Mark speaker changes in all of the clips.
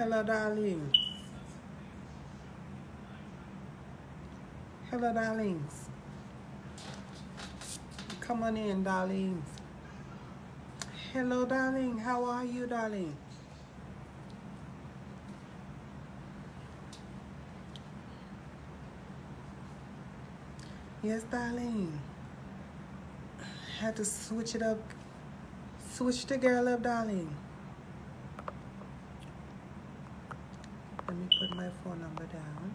Speaker 1: Hello, darling. Hello, darlings. Come on in, darlings. Hello, darling. How are you, darling? Yes, darling. Had to switch it up. Switch the girl up, darling. Let me put my phone number down.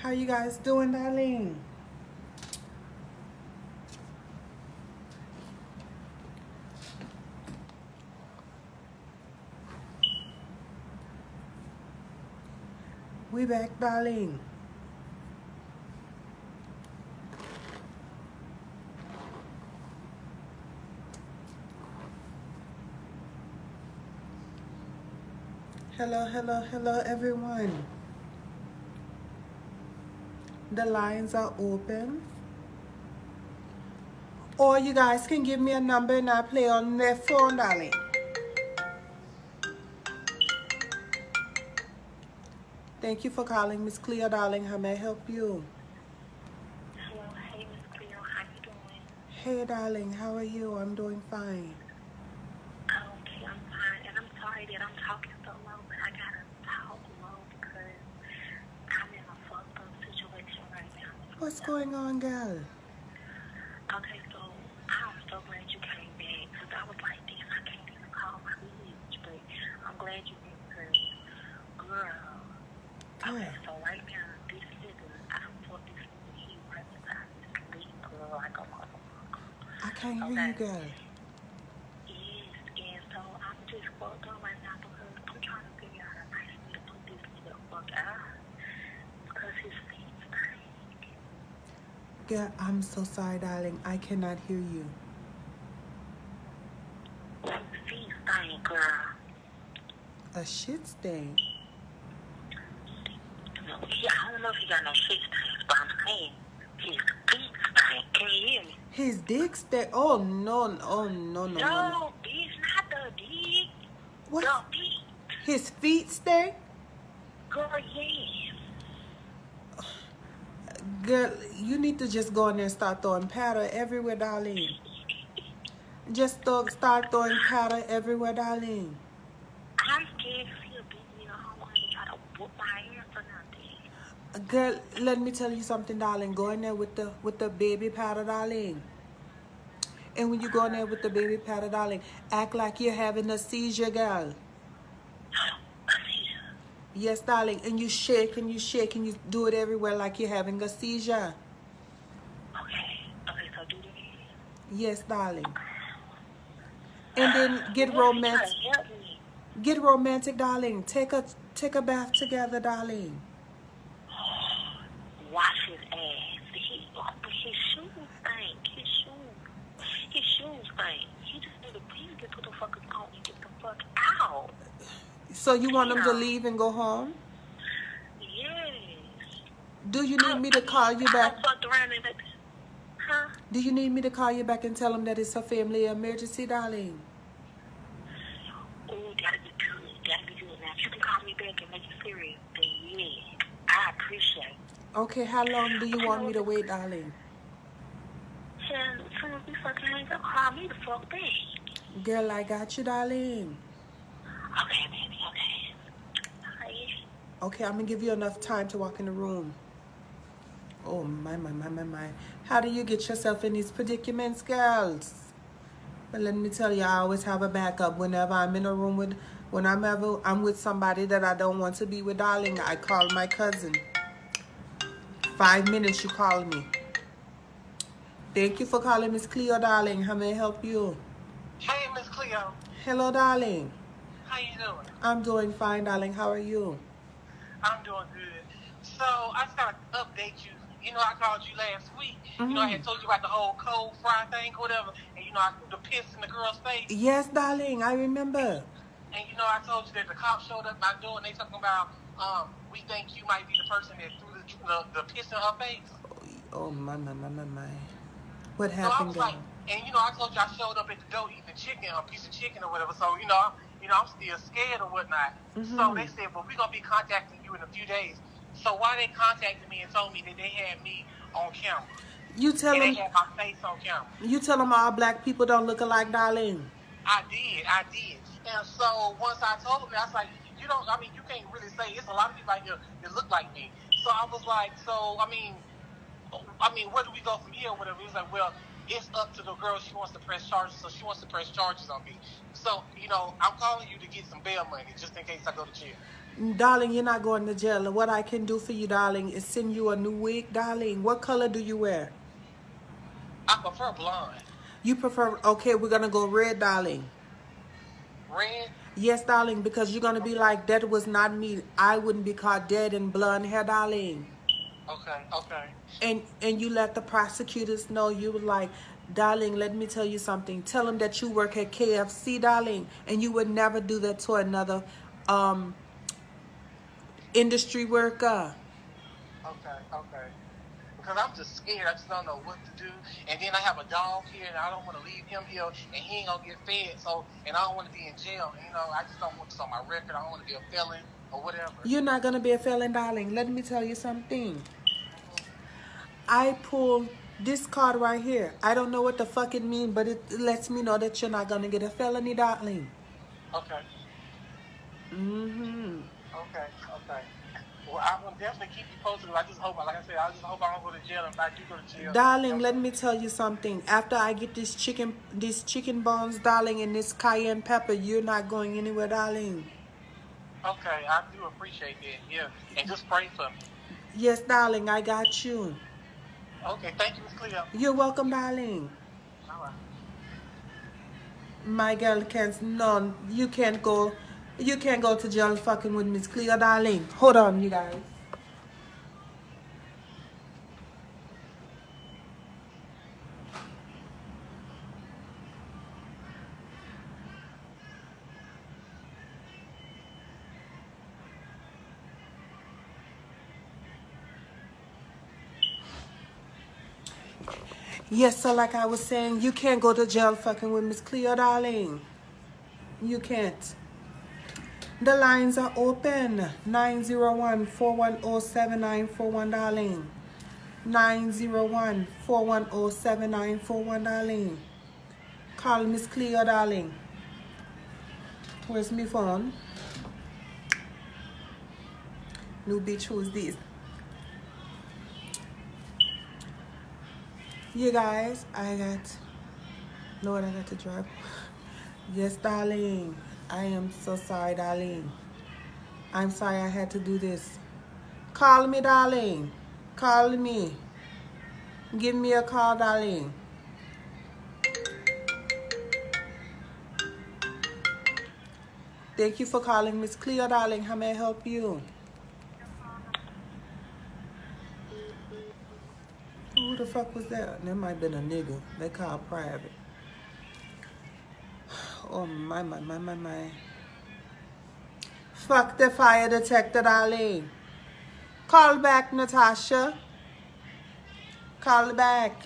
Speaker 1: How you guys doing, darling? We back, darling. Hello, hello, hello, everyone. The lines are open. Or you guys can give me a number and I'll play on their phone, darling. Thank you for calling, Mizz Klehoe, darling. How may I help you?
Speaker 2: Hello, hey Mizz Klehoe, how you doing?
Speaker 1: Hey, darling. How are you? I'm doing fine.
Speaker 2: Okay, I'm fine, and I'm sorry that I'm talking so low, but I gotta talk low because I'm in a fucked up situation right now.
Speaker 1: What's going on, girl?
Speaker 2: Okay, so I'm so glad you came back because I was like, damn, I can't even call my village, but I'm glad you did because, girl. Okay, so right now, this nigga, I don't fuck this nigga, he right beside this big girl like a motherfucker.
Speaker 1: I can't hear you, girl.
Speaker 2: Yes, and so I'm just fucked up right now because I'm trying to figure out a nice way to put this nigga the fuck out because his feet stink.
Speaker 1: Girl, I'm so sorry, darling. I cannot hear you.
Speaker 2: His feet stink, girl.
Speaker 1: A shit stain?
Speaker 2: No, I don't know if he got no shit stains, but I'm saying his feet stink. Can you hear me?
Speaker 1: His dick stain? Oh, no. Oh, no.
Speaker 2: No, bitch, not the dick.
Speaker 1: What?
Speaker 2: The feet.
Speaker 1: His feet stink?
Speaker 2: Girl, yes.
Speaker 1: Girl, you need to just go in there and start throwing powder everywhere, darling. Just start throwing powder everywhere, darling.
Speaker 2: I'm scared if he'll beat me at home and try to whoop my ass or nothing.
Speaker 1: Girl, let me tell you something, darling. Go in there with the baby powder, darling. And when you go in there with the baby powder, darling, act like you're having a seizure, girl.
Speaker 2: A seizure?
Speaker 1: Yes, darling. And you shake and you do it everywhere like you're having a seizure.
Speaker 2: Okay, so do that.
Speaker 1: Yes, darling. And then get
Speaker 2: What if he
Speaker 1: romantic.
Speaker 2: try to help me?
Speaker 1: Get romantic, darling. Take a bath together, darling.
Speaker 2: Wash his ass. His shoes stink. His shoes stink. He just need to please get to the fucking coat and get the fuck out.
Speaker 1: So you want him to leave and go home?
Speaker 2: Yes.
Speaker 1: Do you need me to call you back?
Speaker 2: I fucked around and huh?
Speaker 1: Do you need me to call you back and tell him that it's a family emergency, darling?
Speaker 2: Oh, that'd be good. That'd be good. Now, if you can call me back and make it serious, then yeah, I appreciate it.
Speaker 1: Okay, how long do you want me to wait, darling?
Speaker 2: And as soon as we fucking hang up, call me the fuck back.
Speaker 1: Girl, I got you, darling.
Speaker 2: Okay, baby, okay. Bye.
Speaker 1: Okay, I'm gonna give you enough time to walk in the room. Oh, my. How do you get yourself in these predicaments, girls? But let me tell you, I always have a backup. Whenever I'm in a room I'm with somebody that I don't want to be with, darling, I call my cousin. 5 minutes, you call me. Thank you for calling, Mizz Klehoe, darling. How may I help you?
Speaker 3: Hey, Mizz Klehoe.
Speaker 1: Hello, darling.
Speaker 3: How you doing?
Speaker 1: I'm doing fine, darling. How are you?
Speaker 3: I'm doing good. So, I just got to update you. You know, I called you last week. You know, I had told you about the whole cold fry thing or whatever, and you know, I threw the piss in the girl's face.
Speaker 1: Yes, darling, I remember.
Speaker 3: And you know, I told you that the cops showed up my door and they talking about, we think you might be the person that threw the piss in her face.
Speaker 1: Oh my. What
Speaker 3: So I
Speaker 1: happened,
Speaker 3: was
Speaker 1: girl?
Speaker 3: like, and you know, I told you I showed up at the door eating a piece of chicken or whatever. So you know, I'm still scared or whatnot. So they said, well, we're gonna be contacting you in a few days. So why they contacted me and told me that they had me on camera?
Speaker 1: You tell
Speaker 3: And
Speaker 1: them.
Speaker 3: they had my face on camera.
Speaker 1: You tell them all black people don't look alike, darling.
Speaker 3: I did. And so once I told them, I was like, you can't really say it's a lot of people out here that look like me. So I was like, where do we go from here or whatever? He was like, well, it's up to the girl. She wants to press charges, so she wants to press charges on me. So, you know, I'm calling you to get some bail money just in case I go to jail.
Speaker 1: Darling, you're not going to jail. What I can do for you, darling, is send you a new wig, darling. What color do you wear?
Speaker 3: I prefer blonde.
Speaker 1: You prefer, okay, we're going to go red, darling.
Speaker 3: Red?
Speaker 1: Yes, darling, because you're going to be like, that was not me. I wouldn't be caught dead in blonde hair, darling.
Speaker 3: Okay.
Speaker 1: And you let the prosecutors know. You were like, darling, let me tell you something. Tell them that you work at KFC, darling, and you would never do that to another industry worker.
Speaker 3: Okay. Because I'm just scared. I just don't know what to do. And then I have a dog here, and I don't want to leave him here, and he ain't going to get fed. So, and I don't want to be in jail. You know, I just don't want this on my record. I don't want to be a felon or whatever.
Speaker 1: You're not going to be a felon, darling. Let me tell you something. I pulled this card right here. I don't know what the fuck it means, but it lets me know that you're not going to get a felony, darling.
Speaker 3: Okay. Okay. Well, I will definitely keep you posted. I just hope, like I said, I don't go to jail if I do go to jail.
Speaker 1: Darling, let me tell you something. After I get these chicken bones, darling, and this cayenne pepper, you're not going anywhere, darling.
Speaker 3: Okay, I do appreciate that. Yeah, and just pray for me.
Speaker 1: Yes, darling, I got you.
Speaker 3: Okay, thank you, Mizz Klehoe.
Speaker 1: You're welcome, darling.
Speaker 3: All right.
Speaker 1: My girl you can't go to jail fucking with Mizz Klehoe, darling. Hold on, you guys. Yes, so like I was saying, you can't go to jail fucking with Mizz Klehoe, darling. You can't. The lines are open. 901-410-7941, darling. 901-410-7941, darling. Call Mizz Klehoe, darling. Where's my phone? New bitch, who's this? You guys, Lord, I got to drive. Yes, darling. I am so sorry, darling. I'm sorry I had to do this. Call me, darling. Call me. Give me a call, darling. Thank you for calling, Mizz Klehoe, darling. How may I help you? Who the fuck was that? That might have been a nigga. They call private. Oh, my. Fuck the fire detector, darling. Call back, Natasha. Call back.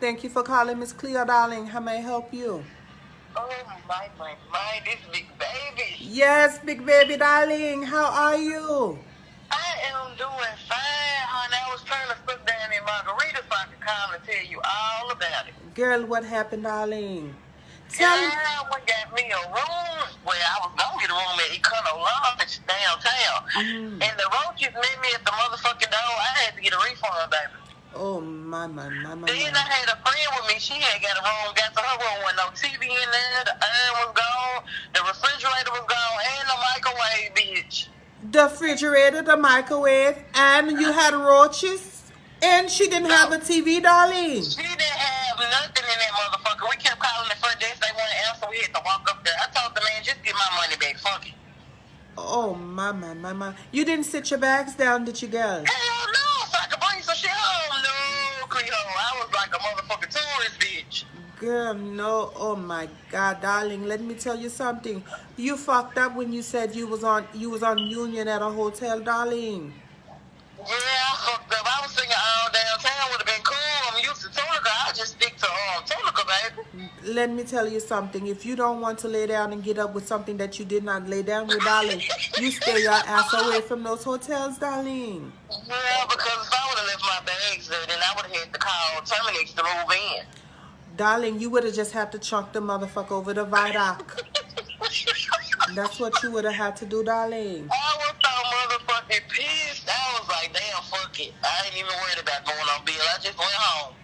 Speaker 1: Thank you for calling, Mizz Klehoe, darling. How may I help you?
Speaker 2: Oh, my, this big baby.
Speaker 1: Yes, big baby, darling. How are you?
Speaker 2: I am doing fine, honey. I was trying to slip down in Margarita so I could call and tell you all about it.
Speaker 1: Girl, what happened, darling?
Speaker 2: I went got me a room. Well, I was going to get a room at Econo Lodge downtown. And the roaches met me at the motherfucking door. I had to get a refund, baby.
Speaker 1: Oh, my.
Speaker 2: Then I had a friend with me. She had got a room, got to her room with no TV in there. The iron was gone. The refrigerator was gone. And the microwave, bitch.
Speaker 1: The refrigerator, the microwave, and you had roaches? And she didn't have a TV, darling?
Speaker 2: She didn't have nothing in that motherfucker. We kept calling the front desk. They wouldn't answer. We had to walk up there. I told the man, just get my money back. Fuck it.
Speaker 1: Oh, my. You didn't sit your bags down, did you, girl?
Speaker 3: Hell no, so I could bring some shit home. No, Cleo, I was like a motherfucking tourist, bitch.
Speaker 1: Girl, no. Oh, my God, darling. Let me tell you something. You fucked up when you said you was on Union at a hotel, darling.
Speaker 3: Yeah, I fucked up. I was thinking all downtown would have been cool. I'm used to Tunica. I just stick to Tunica, baby.
Speaker 1: Let me tell you something. If you don't want to lay down and get up with something that you did not lay down with, darling, you stay your ass away from those hotels, darling.
Speaker 3: Yeah, because if I would have left my bags there, then I would have had to call Terminix to move in.
Speaker 1: Darling, you would have just had to chunk the motherfucker over the viaduct. That's what you would have had to do, darling.
Speaker 3: I was so motherfucking pissed. I was like, damn, fuck it. I ain't even worried about going on bill. I just went home.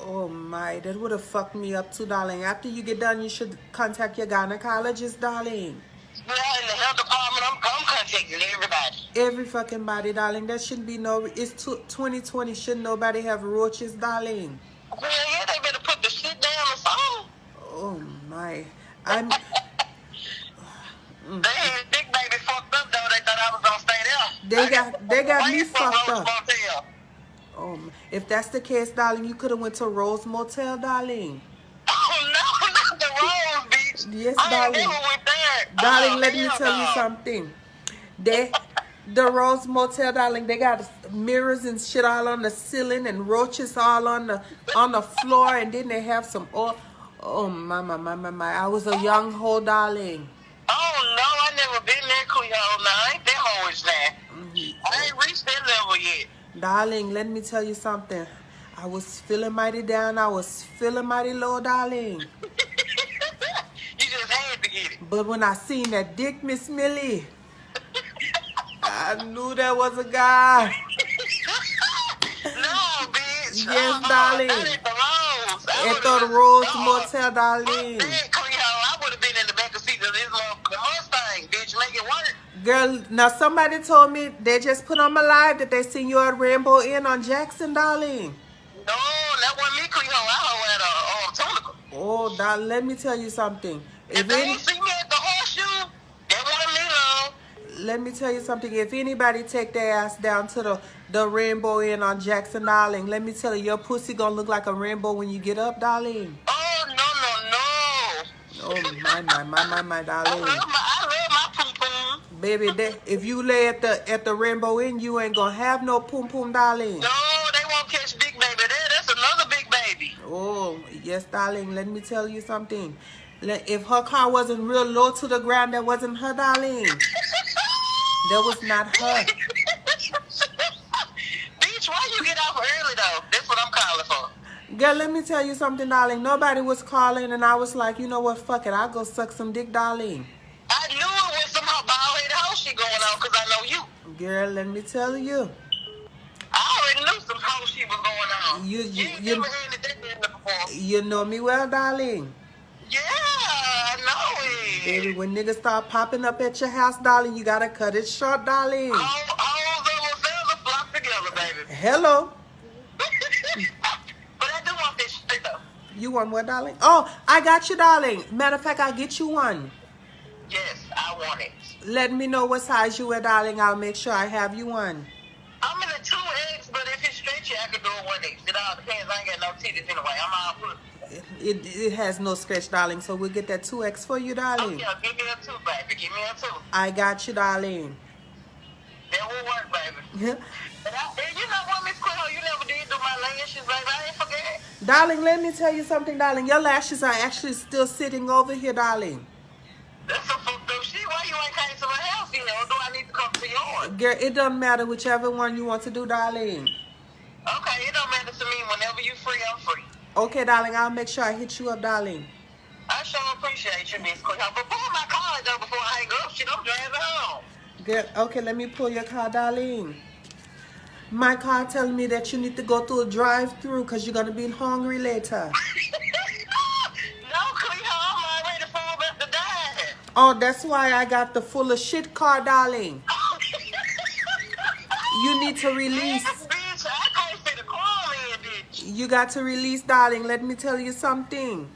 Speaker 1: Oh my, that would have fucked me up too, darling. After you get done, you should contact your gynecologist, darling.
Speaker 3: Yeah, in the health department, I'm contacting everybody.
Speaker 1: Every fucking body, darling. That shouldn't be no... It's 2020. Shouldn't nobody have roaches, darling?
Speaker 3: Well, yeah, they better put the shit down the phone.
Speaker 1: Oh my.
Speaker 3: They had Big Baby fucked up, though. They thought I was gonna stay there.
Speaker 1: They got me
Speaker 3: Wait for
Speaker 1: fucked
Speaker 3: Rose
Speaker 1: up.
Speaker 3: Motel.
Speaker 1: If that's the case, darling, you could have went to Rose Motel, darling.
Speaker 3: Oh, no, not the Rose, bitch.
Speaker 1: Yes,
Speaker 3: I
Speaker 1: darling.
Speaker 3: ain't never went there.
Speaker 1: Darling,
Speaker 3: Oh,
Speaker 1: let me
Speaker 3: hell
Speaker 1: tell you
Speaker 3: no.
Speaker 1: something. The Rose Motel, darling, they got mirrors and shit all on the ceiling and roaches all on the floor, and then they have some oh my. I was a young hoe, darling.
Speaker 3: Oh, no, I never been there, Cleo. No, I ain't that horse now. I ain't reached that level yet.
Speaker 1: Darling, let me tell you something. I was feeling mighty down. I was feeling mighty low, darling.
Speaker 3: You just had to get it.
Speaker 1: But when I seen that dick, Miss Millie, I knew there was a guy.
Speaker 3: No, bitch.
Speaker 1: Yes, darling.
Speaker 3: That ain't the Rose.
Speaker 1: At the Rose Motel, darling.
Speaker 3: I would have been in the back of the seat of this Mustang, bitch. Make it work.
Speaker 1: Girl, now somebody told me they just put on my live that they seen you at Rainbow Inn on Jackson, darling.
Speaker 3: No, that wasn't me, Cleo. I was at Tunica.
Speaker 1: Oh, darling, let me tell you something.
Speaker 3: If they didn't see me at the horseshoe, that wasn't me, love.
Speaker 1: Let me tell you something. If anybody take their ass down to the Rainbow Inn on Jackson, darling, let me tell you, your pussy gonna look like a rainbow when you get up, darling.
Speaker 3: Oh, no.
Speaker 1: Oh, my, darling.
Speaker 3: I love my pum-pum.
Speaker 1: Baby, if you lay at the Rainbow Inn, you ain't gonna have no pum-pum, darling.
Speaker 3: No, they won't catch Big Baby there. That's another Big Baby.
Speaker 1: Oh, yes, darling. Let me tell you something. If her car wasn't real low to the ground, that wasn't her, darling. That was not her.
Speaker 3: Bitch, why you get off early, though? That's what I'm calling for.
Speaker 1: Girl, let me tell you something, darling. Nobody was calling, and I was like, you know what? Fuck it. I'll go suck some dick, darling.
Speaker 3: I knew it was some bald-headed hoe shit going on because I know you.
Speaker 1: Girl, let me tell you.
Speaker 3: I already knew some hoe shit was going on. You never had that before.
Speaker 1: You know me well, darling.
Speaker 3: Yeah, I know it.
Speaker 1: Baby, when niggas start popping up at your house, darling, you gotta cut it short, darling.
Speaker 3: Hoes of a feather flock together, baby.
Speaker 1: Hello.
Speaker 3: But I do want this shit, though.
Speaker 1: You want what, darling? Oh, I got you, darling. Matter of fact, I'll get you one.
Speaker 3: Yes, I want it.
Speaker 1: Let me know what size you wear, darling. I'll make sure I have you one.
Speaker 3: I'm in a 2X, but if it's stretchy, I can do a 1X. It all depends. I ain't got no titties anyway. I'm all put.
Speaker 1: It has no stretch, darling, so we'll get that 2X for you, darling.
Speaker 3: Okay, give me a 2, baby. Give me a 2.
Speaker 1: I got you, darling.
Speaker 3: That will work, baby. And you know what, Mizz Klehoe, you never did do my lashes, baby. I ain't forget.
Speaker 1: Darling, let me tell you something, darling. Your lashes are actually still sitting over here, darling.
Speaker 3: That's some fucked up shit. Why you ain't came to my house here? Or do I need to come to yours?
Speaker 1: Girl, it doesn't matter whichever one you want to do, darling.
Speaker 3: Okay, it don't matter to me. Whenever you free, I'm free.
Speaker 1: Okay, darling, I'll make sure I hit you up, darling.
Speaker 3: I sure appreciate you, Mizz Klehoe. But pull my card, though, before I hang up. Shit, I'm driving home.
Speaker 1: Girl, okay, let me pull your car, darling. My car telling me that you need to go through a drive-through because you're going to be hungry later.
Speaker 3: No, Klehoe, I'm already full about to die.
Speaker 1: Oh, that's why I got the full of shit car, darling. You need to release.
Speaker 3: Bitch, I can't fit a crawl in, bitch.
Speaker 1: You got to release, darling. Let me tell you something.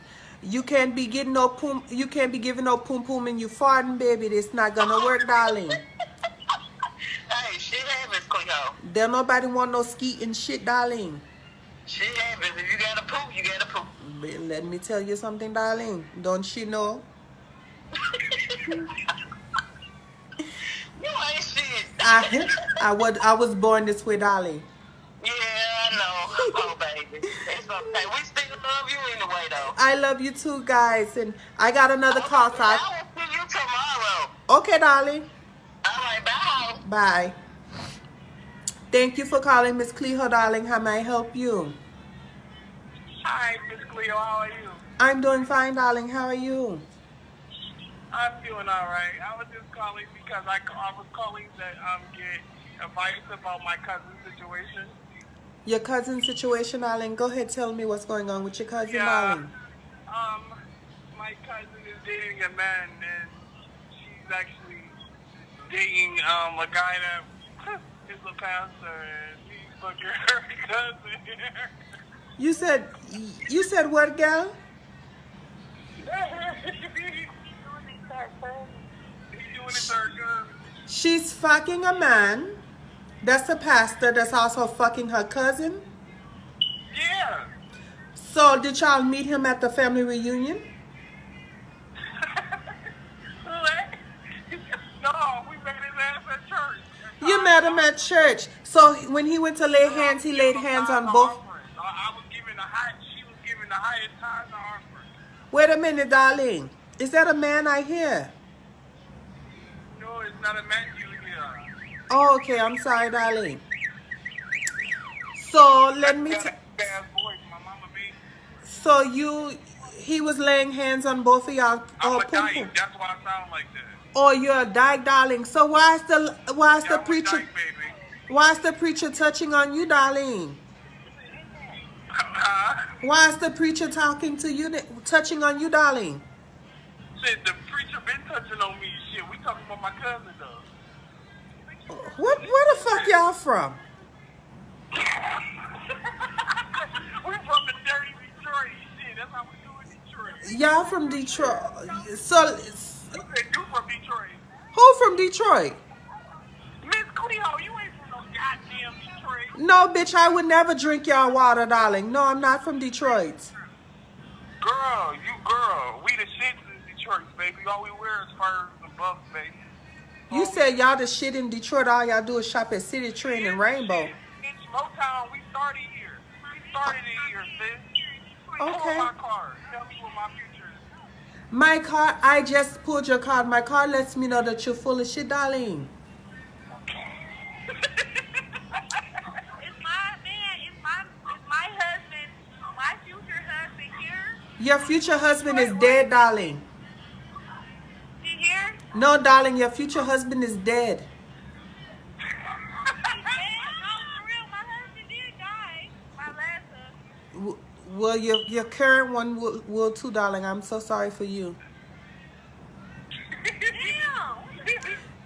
Speaker 1: You can't be getting no poom. You can't be giving no poom poom and you farting, baby. It's not gonna work, darling.
Speaker 3: Hey, shit happens, Cleo.
Speaker 1: There nobody want no skeet and shit, darling.
Speaker 3: Shit happens. If you gotta poop, you gotta poop.
Speaker 1: But let me tell you something, darling. Don't she know?
Speaker 3: You ain't shit.
Speaker 1: I was born this way, darling.
Speaker 3: Yeah, I know. Oh, baby. It's okay. We still love you anyway, though.
Speaker 1: I love you too, guys. And I got another call, so
Speaker 3: I will see you tomorrow.
Speaker 1: okay, darling.
Speaker 3: All right, bye.
Speaker 1: Bye. Thank you for calling, Mizz Klehoe, darling. How may I help you?
Speaker 4: Hi, Mizz Klehoe. How are you?
Speaker 1: I'm doing fine, darling. How are you?
Speaker 4: I'm doing all right. I was just calling because I was calling to get advice about my cousin's situation.
Speaker 1: Your cousin's situation, darling. Go ahead, tell me what's going on with your cousin,
Speaker 4: Yeah.
Speaker 1: darling.
Speaker 4: My cousin is dating a man, and she's actually dating a guy that is a pastor, and he's looking her cousin.
Speaker 1: You said what, gal? She's fucking a man that's a pastor that's also fucking her cousin.
Speaker 4: Yeah.
Speaker 1: So did y'all meet him at the family reunion?
Speaker 4: No, we met his ass at church.
Speaker 1: You met him at church. So when he went to lay hands, he laid hands on both.
Speaker 4: I was giving she was giving the highest tithe offering.
Speaker 1: Wait a minute, darling. Is that a man I hear?
Speaker 4: No, it's not a man you hear.
Speaker 1: Oh, okay. I'm sorry, darling. So let me.
Speaker 4: Got a bad voice, my mama made.
Speaker 1: So he was laying hands on both of y'all.
Speaker 4: I'm
Speaker 1: Oh,
Speaker 4: a
Speaker 1: pum,
Speaker 4: dyke.
Speaker 1: pum.
Speaker 4: That's why I sound like that.
Speaker 1: Oh, you're a dyke, darling. So why's the
Speaker 4: I'm a
Speaker 1: preacher?
Speaker 4: dyke, baby.
Speaker 1: Why's the preacher touching on you, darling? Why's the preacher talking to you, touching on you, darling?
Speaker 4: Shit, the preacher been touching on me. Shit, we talking about my cousin though.
Speaker 1: Where the fuck y'all from?
Speaker 4: We from the dirty Detroit. Shit, that's how we do in Detroit.
Speaker 1: Y'all from Detroit. So
Speaker 4: You said you from Detroit.
Speaker 1: who from Detroit?
Speaker 4: Mizz Klehoe, you ain't from no goddamn Detroit.
Speaker 1: No, bitch, I would never drink y'all water, darling. No, I'm not from Detroit.
Speaker 4: Girl, we the shits in Detroit, baby. All we wear is furs and buffs, baby.
Speaker 1: You said y'all the shit in Detroit. All y'all do is shop at City Trend and Rainbow.
Speaker 4: It's Motown. We started here. We started it here, sis.
Speaker 1: Okay.
Speaker 4: Pull my card. Tell me what my future is.
Speaker 1: My card, I just pulled your card. My card lets me know that you're full of shit, darling.
Speaker 2: It's my husband, my future husband here.
Speaker 1: Your future husband is dead, darling.
Speaker 2: He here?
Speaker 1: No, darling, your future husband is dead.
Speaker 2: No, for real, my husband did die. My last husband.
Speaker 1: Well, your current one will too, darling. I'm so sorry for you.
Speaker 2: Damn.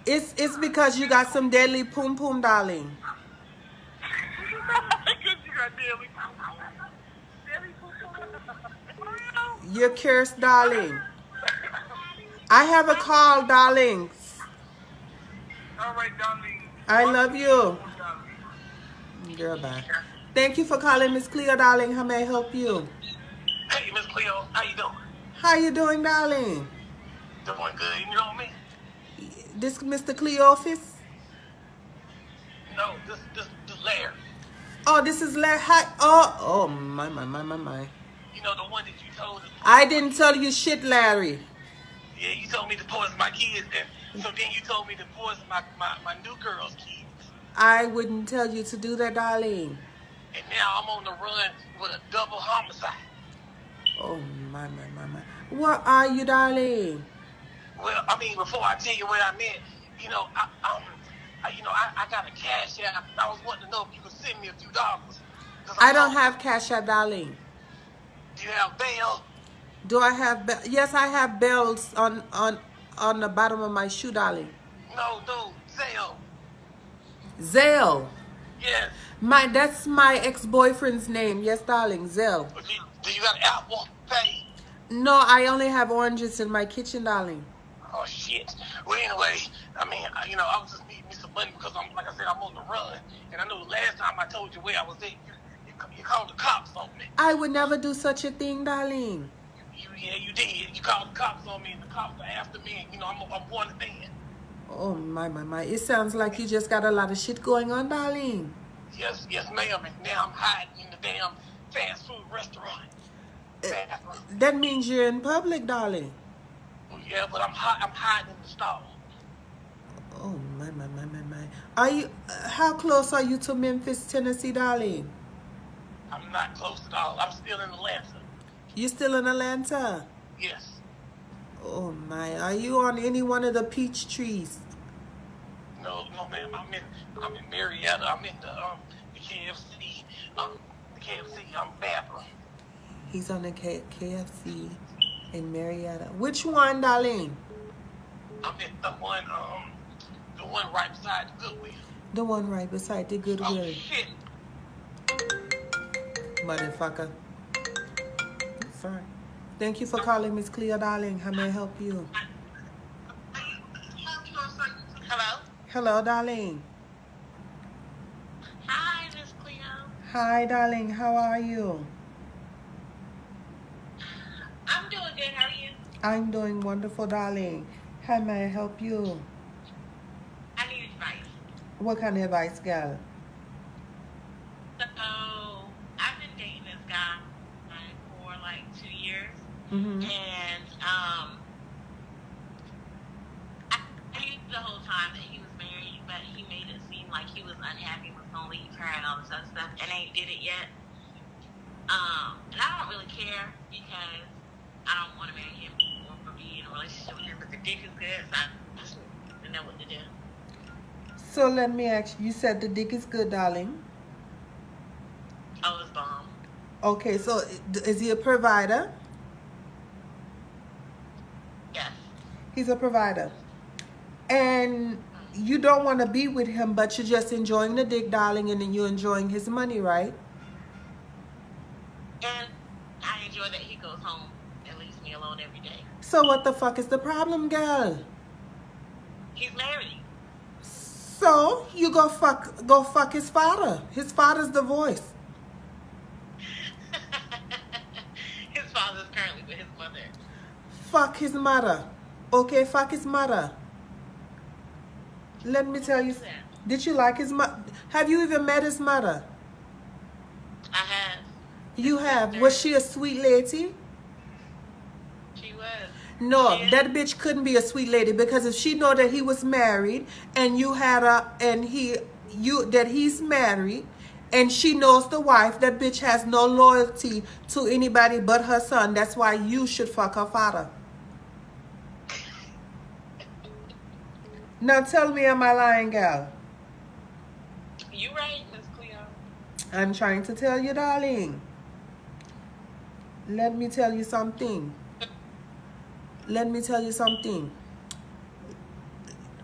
Speaker 1: It's because you got some deadly poom poom, darling.
Speaker 4: Because you got daily.
Speaker 1: You're cursed, darling. I have a call, darling.
Speaker 4: All right, darling.
Speaker 1: I love you. Girl, bye. Thank you for calling, Mizz Klehoe, darling. How may I help you?
Speaker 3: Hey, Mizz Klehoe, how you doing?
Speaker 1: How you doing, darling?
Speaker 3: Doing good. You know me?
Speaker 1: This Mr. Klehoe office?
Speaker 3: No, this Larry.
Speaker 1: Oh, this is Larry. Hi. Oh, my.
Speaker 3: You know the one that you told us.
Speaker 1: I didn't tell you shit, Larry.
Speaker 3: Yeah, you told me to poison my kids, and so then you told me to poison my new girl's kids.
Speaker 1: I wouldn't tell you to do that, darling.
Speaker 3: And now I'm on the run with a double homicide.
Speaker 1: Oh, my. Where are you, darling?
Speaker 3: Well, I mean, before I tell you what I meant, you know, I got a cash app. I was wanting to know if you could send me a few dollars.
Speaker 1: I don't have cash app, darling.
Speaker 3: Do you have bail?
Speaker 1: Do I have yes, I have bells on the bottom of my shoe, darling.
Speaker 3: No, Zelle.
Speaker 1: Zelle.
Speaker 3: Yes.
Speaker 1: That's my ex-boyfriend's name. Yes, darling, Zelle.
Speaker 3: Do you got Apple Pay?
Speaker 1: No, I only have oranges in my kitchen, darling.
Speaker 3: Oh shit. Well, anyway, I mean, I was just needing me some money because like I said, I'm on the run, and I know the last time I told you where I was at, you called the cops on me.
Speaker 1: I would never do such a thing, darling.
Speaker 3: You did. You called the cops on me, and the cops are after me. And, I'm one of them.
Speaker 1: Oh, my. It sounds like you just got a lot of shit going on, darling.
Speaker 3: Yes, ma'am. And now I'm hiding in the damn fast food restaurant bathroom.
Speaker 1: That means you're in public, darling.
Speaker 3: Yeah, but I'm hiding in the stall.
Speaker 1: Oh, my. Are you? How close are you to Memphis, Tennessee, darling?
Speaker 3: I'm not close at all. I'm still in Atlanta.
Speaker 1: You still in Atlanta?
Speaker 3: Yes.
Speaker 1: Oh my! Are you on any one of the peach trees?
Speaker 3: No, ma'am. I'm in Marietta. I'm in the KFC. The KFC bathroom.
Speaker 1: He's on the KFC in Marietta. Which one, darling?
Speaker 3: I'm in the one right beside the Goodwill.
Speaker 1: The one right beside the Goodwill.
Speaker 3: Oh shit!
Speaker 1: Motherfucker. Sorry. Thank you for calling, Mizz Klehoe, darling. How may I help you?
Speaker 2: Hello?
Speaker 1: Hello, darling.
Speaker 2: Hi, Mizz Klehoe.
Speaker 1: Hi, darling. How are you?
Speaker 2: I'm doing good. How are you?
Speaker 1: I'm doing wonderful, darling. How may I help you?
Speaker 2: I need advice.
Speaker 1: What kind of advice, girl?
Speaker 2: So, I've been dating this guy for like 2 years.
Speaker 1: Mm-hmm.
Speaker 2: And I knew the whole time that he was married, but he made it seem like he was unhappy with gonna leave her and all this other stuff, and ain't did it yet. And I don't really care because I don't want to marry him or be in a relationship with him. But the dick is good, so I just don't know what to do.
Speaker 1: So let me ask you. You said the dick is good, darling.
Speaker 2: Oh, it's bomb.
Speaker 1: Okay, so is he a provider?
Speaker 2: Yes.
Speaker 1: He's a provider. And you don't want to be with him, but you're just enjoying the dick, darling, and then you're enjoying his money, right?
Speaker 2: And I enjoy that he goes home and leaves me alone every day.
Speaker 1: So what the fuck is the problem, girl?
Speaker 2: He's married.
Speaker 1: So you go fuck his father. His father's divorced.
Speaker 2: His father's currently with his mother.
Speaker 1: Fuck his mother. Okay, fuck his mother. Let me tell you. Did you like his mother? Have you even met his mother?
Speaker 2: I have.
Speaker 1: You have. Was she a sweet lady?
Speaker 2: She was.
Speaker 1: No,
Speaker 2: Yeah.
Speaker 1: that bitch couldn't be a sweet lady, because if she know that he was married and you had that he's married and she knows the wife, that bitch has no loyalty to anybody but her son. That's why you should fuck her father. Now tell me, am I lying, gal?
Speaker 2: You right, Mizz Klehoe.
Speaker 1: I'm trying to tell you, darling. Let me tell you something.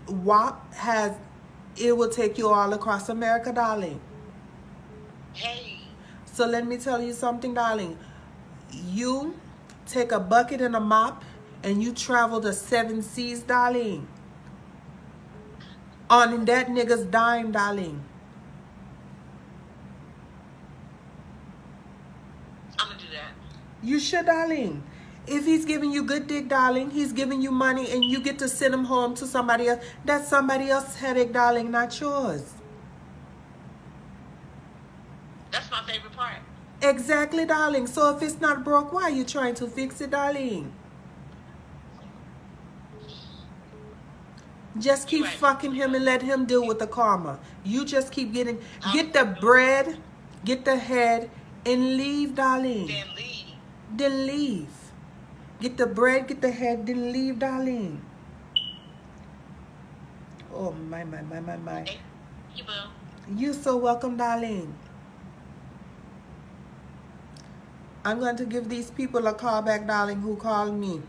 Speaker 1: WAP it will take you all across America, darling.
Speaker 2: Hey.
Speaker 1: So let me tell you something, darling. You take a bucket and a mop and you travel the 7 seas, darling. On that nigga's dime, darling.
Speaker 2: I'm gonna do that.
Speaker 1: You should, darling. If he's giving you good dick, darling, he's giving you money and you get to send him home to somebody else. That's somebody else's headache, darling, not yours.
Speaker 2: That's my favorite part.
Speaker 1: Exactly, darling. So if it's not broke, why are you trying to fix it, darling? Just keep fucking him and let him deal with the karma. You just keep get the bread, get the head, and leave, darling.
Speaker 2: Then leave.
Speaker 1: Then leave. Get the bread, get the head, then leave, darling. Oh, my.
Speaker 2: Thank you, boo.
Speaker 1: You're so welcome, darling. I'm going to give these people a call back, darling, who called me.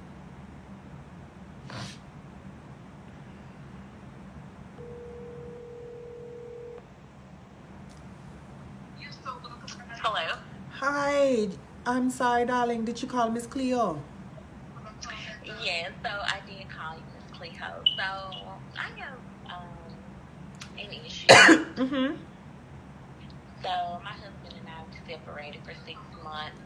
Speaker 2: Hello.
Speaker 1: Hi. I'm sorry, darling. Did you call Mizz Klehoe? Mm-hmm.
Speaker 2: So my husband and I were separated for 6 months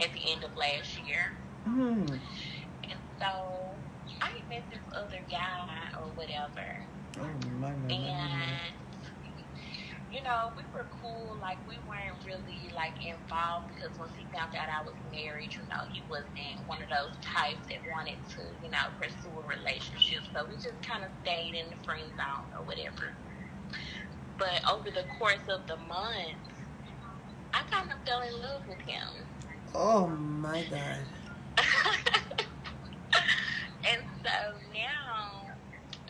Speaker 2: at the end of last year.
Speaker 1: Mm-hmm.
Speaker 2: And so I met this other guy or whatever.
Speaker 1: Oh, my.
Speaker 2: And, you know, we were cool. Like, we weren't really, like, involved because once he found out I was married, you know, he wasn't one of those types that wanted to, you know, pursue a relationship. So we just kind of stayed in the friend zone or whatever. But over the course of the months, I kind of fell in love with him.
Speaker 1: Oh, my God.
Speaker 2: And so now,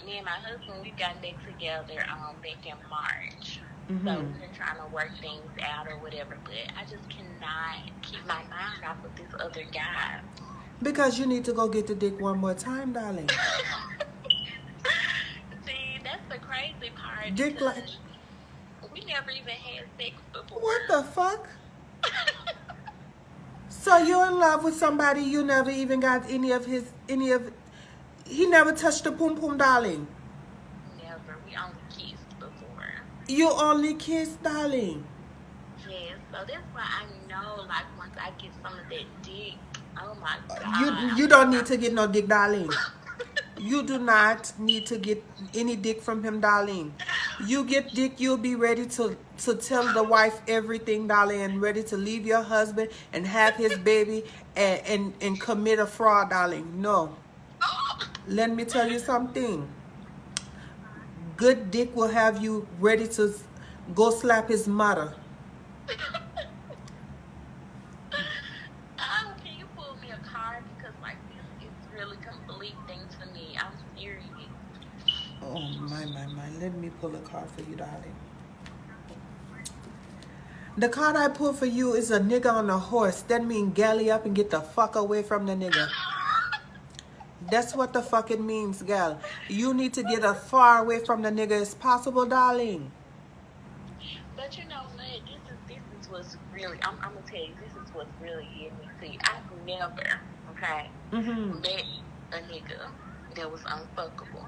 Speaker 2: me and my husband, we got back together back in March.
Speaker 1: Mm-hmm.
Speaker 2: So we've been trying to work things out or whatever, but I just cannot keep my mind off of this other guy.
Speaker 1: Because you need to go get the dick one more time, darling.
Speaker 2: See, that's the crazy part.
Speaker 1: Dick like...
Speaker 2: We never even had sex before.
Speaker 1: What the fuck? So you're in love with somebody you never even got he never touched the pum pum, darling.
Speaker 2: Never. We only kissed before.
Speaker 1: You only kissed, darling.
Speaker 2: Yes, so that's why I know, like, once I get some of that dick, oh my God.
Speaker 1: You don't need to get no dick, darling. You do not need to get any dick from him, darling. You get dick, you'll be ready to tell the wife everything, darling, and ready to leave your husband and have his baby and commit a fraud, darling. No. Let me tell you something. Good dick will have you ready to go slap his mother.
Speaker 2: Can you pull me a card? Because, like, this is really conflicting to me. I'm serious.
Speaker 1: Oh, my. Let me pull a card for you, darling. The card I pull for you is a nigga on a horse. That means galley up and get the fuck away from the nigga. That's what the fuck it means, gal. You need to get as far away from the nigga as possible, darling.
Speaker 2: But you know what? This is what's really, I'm going to tell you, this is what's really getting me. See, I've never, okay, met a nigga that was unfuckable.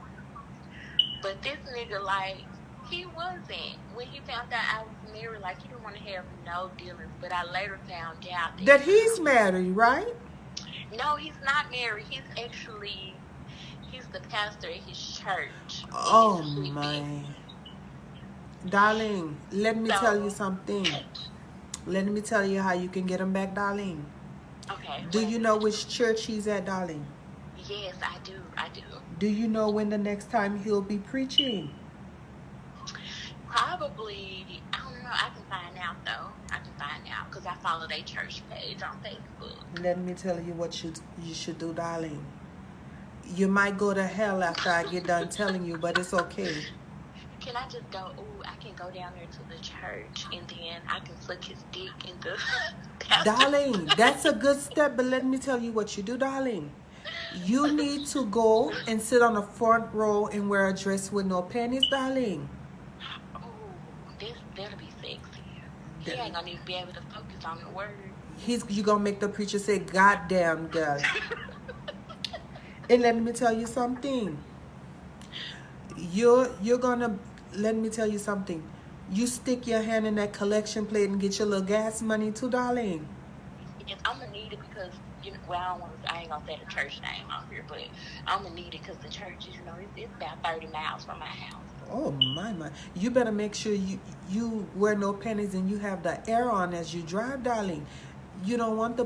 Speaker 2: But this nigga, like, he wasn't. When he found out I was married, like, he didn't want to have no dealings. But I later found out
Speaker 1: that he's married, right?
Speaker 2: No, he's not married. He's the pastor at his church.
Speaker 1: Oh, my. Darling, let me tell you something. Let me tell you how you can get him back, darling.
Speaker 2: Okay.
Speaker 1: Do you know which church he's at, darling?
Speaker 2: Yes, I do.
Speaker 1: Do you know when the next time he'll be preaching?
Speaker 2: Probably, I don't know. I can find out, though. I can find out because I follow their church page on Facebook.
Speaker 1: Let me tell you what you should do, darling. You might go to hell after I get done telling you, but it's okay.
Speaker 2: Can I just go, I can go down there to the church and then I can suck his dick in the
Speaker 1: Darling, that's a good step, but let me tell you what you do, darling. You need to go and sit on the front row and wear a dress with no panties, darling.
Speaker 2: Oh, that'll be sexy. He ain't gonna even be able to focus on the word.
Speaker 1: You gonna make the preacher say, "Goddamn, girl." And let me tell you something. You're gonna, let me tell you something. You stick your hand in that collection plate and get your little gas money too, darling.
Speaker 2: Yes, I'm gonna need it because, you know, well, I ain't gonna say the church name out here, but I'm gonna need it because the church is, you know, it's about 30 miles from my house.
Speaker 1: Oh, my. You better make sure you wear no panties and you have the air on as you drive, darling. You don't want the